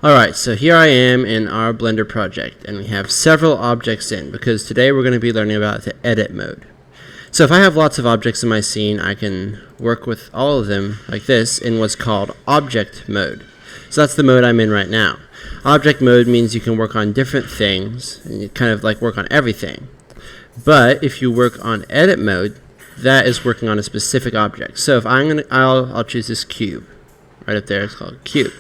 Alright, so here I am in our Blender project, and we have several objects in, because today we're going to be learning about the edit mode. So if I have lots of objects in my scene, I can work with all of them like this in what's called object mode. So that's the mode I'm in right now. Object mode means you can work on different things, and you kind of like work on everything. But if you work on edit mode, that is working on a specific object. So if I'll choose this cube. Right up there, it's called cube.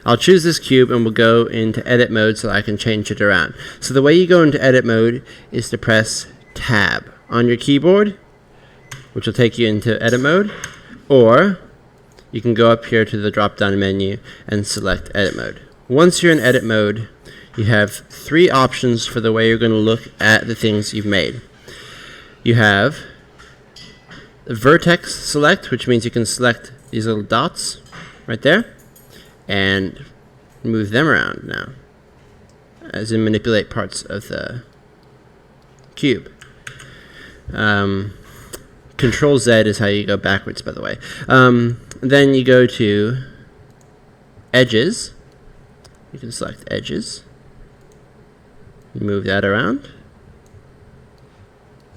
I'll choose this cube and we'll go into edit mode so I can change it around. So the way you go into edit mode is to press tab on your keyboard, which will take you into edit mode, or you can go up here to the drop down menu and select edit mode. Once you're in edit mode, you have three options for the way you're going to look at the things you've made. You have the vertex select, which means you can select these little dots right there and move them around now, as in manipulate parts of the cube. Control Z is how you go backwards, by the way. Then you go to edges. You can select edges, move that around,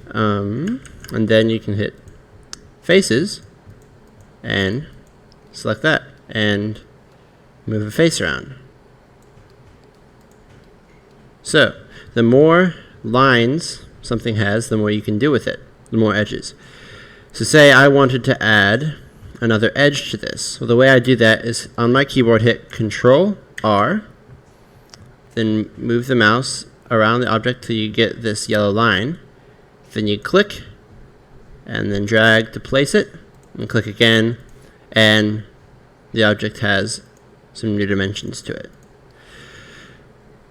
and then you can hit faces and select that and move a face around. So the more lines something has, the more you can do with it, the more edges. So say I wanted to add another edge to this. Well, the way I do that is on my keyboard hit Control R, then move the mouse around the object till you get this yellow line. Then you click and then drag to place it, and click again, and the object has some new dimensions to it.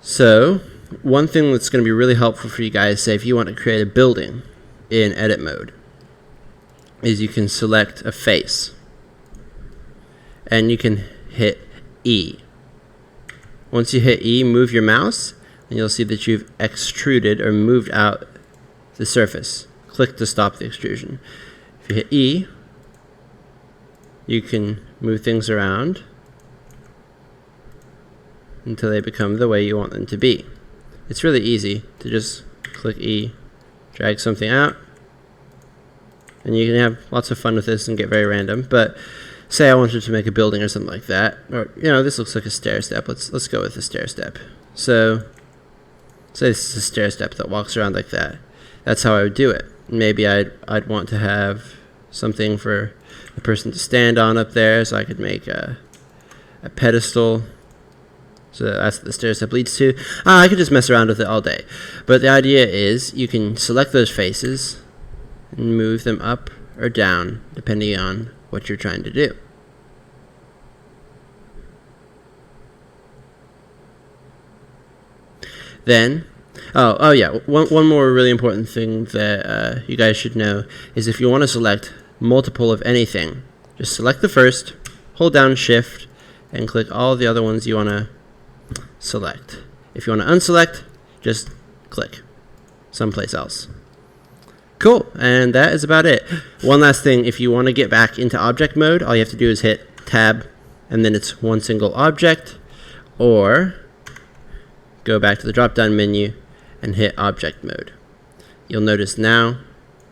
So one thing that's going to be really helpful for you guys, say if you want to create a building in edit mode, is you can select a face and you can hit E. Once you hit E, move your mouse and you'll see that you've extruded or moved out the surface. Click to stop the extrusion. If you hit E, you can move things around until they become the way you want them to be. It's really easy to just click E, drag something out, and you can have lots of fun with this and get very random. But say I wanted to make a building or something like that, or this looks like a stair step. Let's go with the stair step. So say this is a stair step that walks around like that. That's how I would do it. Maybe I'd want to have something for the person to stand on up there, so I could make a pedestal. So that's what the stair step leads to. I could just mess around with it all day. But the idea is you can select those faces and move them up or down depending on what you're trying to do. Then, one more really important thing that you guys should know is if you want to select multiple of anything, just select the first, hold down Shift, and click all the other ones you want to select. If you want to unselect, just click someplace else. Cool, and that is about it. One last thing, if you want to get back into object mode, all you have to do is hit Tab, and then it's one single object, or go back to the drop-down menu and hit object mode. You'll notice now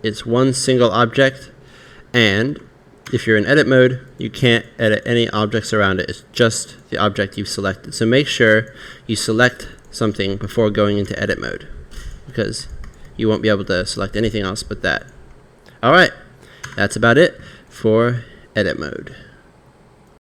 it's one single object, and if you're in edit mode, you can't edit any objects around it. It's just the object you've selected. So make sure you select something before going into edit mode, because you won't be able to select anything else but that. Alright, that's about it for edit mode.